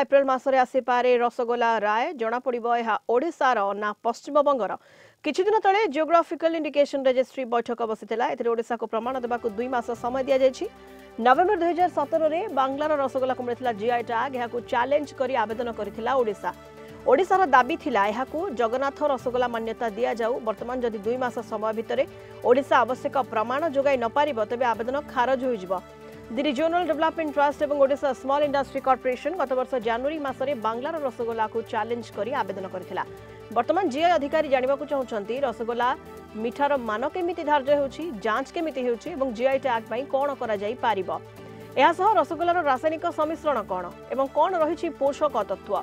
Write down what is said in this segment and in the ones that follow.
April मासरे आसीपे rasgulla राय जना पड़ो यह ओडिशार ना पश्चिमबंगर किछि दिन तले जियोग्राफिकल इंडिकेशन रजिस्ट्री बैठक बसिथिला एथिरे ओडिशा को प्रमाण देबाकू 2 मास समय दिया जायछि। नवेम्बर 2017 रे बांग्लार रसगोला को मिलिथिला जीआई टैग यहाकू चैलेंज करी आवेदन करिथिला ओडिशा। ओडिशार दाबी थिला यहाकू जगन्नाथ रसगोला मान्यता दिया जाऊ। वर्तमान जदि 2 मास समय भितरे ओडिशा आवश्यक प्रमाण जोगाई न पारिबो तबे आवेदन खारज होई जिवो। दि रिजनल डेवलपमेंट ट्रस्ट एवं ओडिशा स्मॉल इंडस्ट्री कॉर्पोरेशन गत वर्ष जनवरी मासरे बांग्लार रसगोला को चैलेंज करी आवेदन करथिला। वर्तमान जीआई अधिकारी जानिबा को चाहुचंती रसगोला मिठार मान केमिति धार्य होउछि, जांच केमिति होउछि एवं जीआई टैग पई कोन करा जाई पारिबो। एहा सह रसगोलार रासायनिक समिश्रण कोन एवं कोन रहिछि पोषक तत्व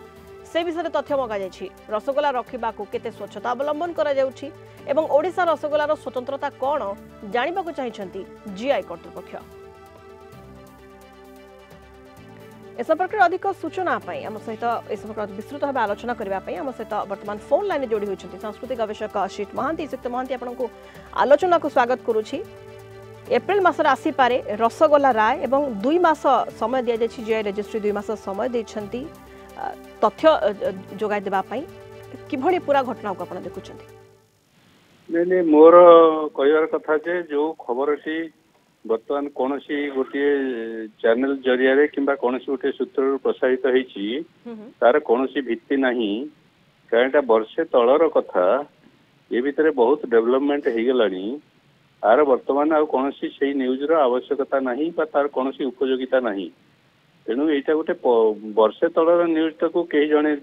से विषय तथ्य मगा जायछि। रसगोला रखिबा को केते स्वच्छता अवलंबन करा जाउछि एवं ओडिशा रसगोलार स्वतंत्रता कोन जानिबा को चाहिछंती जीआई कर्तृपक्ष। ए संपर्क अधिक सूचना आम सहित ए संपर्क विस्तृत भाव आलोचना करने आम सहित वर्तमान फोन लाइन जोड़ी होती सांस्कृतिक गवेषक असित महांती। असित महांती आपको आलोचना को स्वागत करुछि। एप्रिल मासरे आसीपे रसगोला राय एवं 2 मास समय दि जाएगी। जीआई रजिस्ट्री 2 मास समय देछंती तथ्य जोगाई देबापई किभଳି पूरा घटना को आपण देखुछंती? नहीं मोर कहवार कथा जे जो खबरटी बर्तमान कौन सी गोटे चैनल जरिया किंबा कौन सी गोटे सूत्र प्रसारित होती तार कौन सी भित्ति नहीं कारण वर्षे तलर कथा ये भितर बहुत डेवलपमेंट हो गलानी आर वर्तमान आ कौन सी से न्यूज रो आवश्यकता नहीं तार कौन सी उपयोगिता नहीं। तेणु यहाँ गोटे वर्षे तलर न्यूज टाक कई जड़े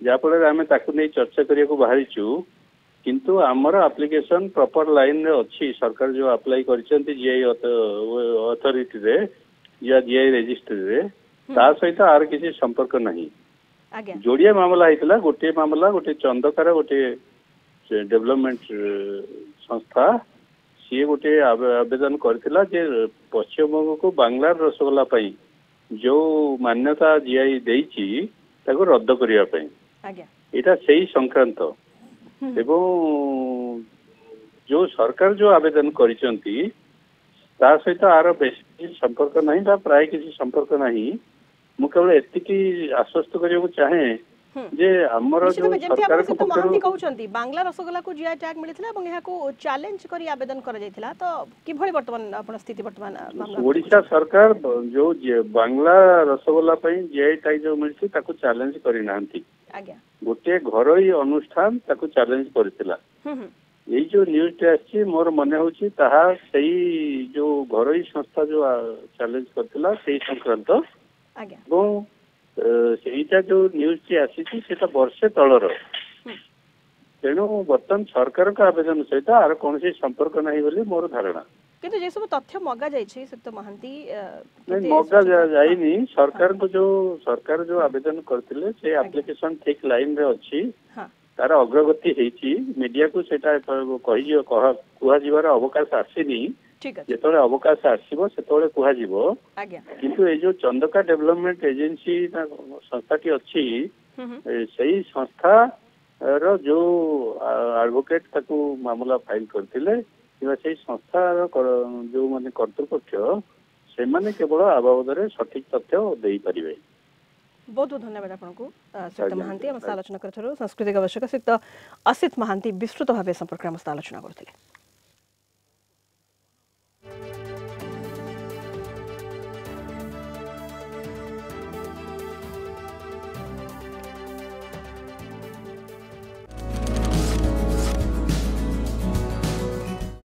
जहाँफल आम नहीं चर्चा करने को बाहरीचु किंतु आमर एप्लिकेशन प्रॉपर लाइन रे अच्छी सरकार जो अप्लाई करछंती जीआई अथॉरिटी रे या जीआई रजिस्ट्री रे ता सहित आर किसी संपर्क नहीं। जोड़िया मामला होता गोटे मामला गोटे चंदकार गोटे डेवलपमेंट संस्था सी गोटे आवेदन करथिला जे पश्चिमबंग को बांग्लार रसगोला पई जो मान्यता जीआई देइची ताको रद्द करिया पई एटा सेही संक्रांत एवं जो सरकार जो आवेदन करिसंती ता सहित आर बेसी संपर्क नहीं बा प्राय किसी संपर्क नहीं। मु केवल एतिकी आश्वस्त करियो चाहे जे हमर जो सरकार को पक्षरु कहउचंती बांग्ला रसगोला को जीआई टैग मिलिथिला एवं एहा को चैलेंज करी आवेदन कर जायथिला तो किभଳି वर्तमान अपन स्थिति वर्तमान मामला ओडिशा सरकार जो बांग्ला रसगोला पई जीआई टैग जो मिलछि ताको चैलेंज करि नांती। आज्ञा गोटे घरोई अनुष्ठान ताको चैलेंज करथिला। यही जो न्यूज आछि मोर मने होछि ताहा सेही जो घरोई संस्था जो चैलेंज करथिला सेही संक्रांत आज्ञा एवं सेटा जो न्यूज टी आसी सेटा वर्षे तलर। तेणु बर्तमान सरकार का आवेदन सहित आर कौन संपर्क नहीं बोली मोर धारणा। किंतु जे सब तथ्य मगा जायछि सत्य महांती नहीं मगा जाइनी सरकार को जो सरकार जो आवेदन करथिले से एप्लिकेशन ठीक लाइन रे अछि तार अग्रगति हेछि मीडिया को सेटा कहि कुहा जिवार अवकाश आसीनी जेतोले अवकाश आसीबो सेतोले कुहा जिवो। किंतु ए जो चंदका डेवलपमेंट एजेंसी संस्थाटी अच्छी सही संस्था रो जो एडवोकेट ताकू मामला फाइल करथिले किबा सही संस्था जो माने कर्तृपक्ष से माने केवल आ बाबद सठिक तथ्य देई परिबे। बहुत बहुत धन्यवाद आपको सत्य महांती हम आलोचना करथरो सांस्कृतिक गवेषक असित महांती विस्तृत भाव संपर्क में आलोचना करथिले।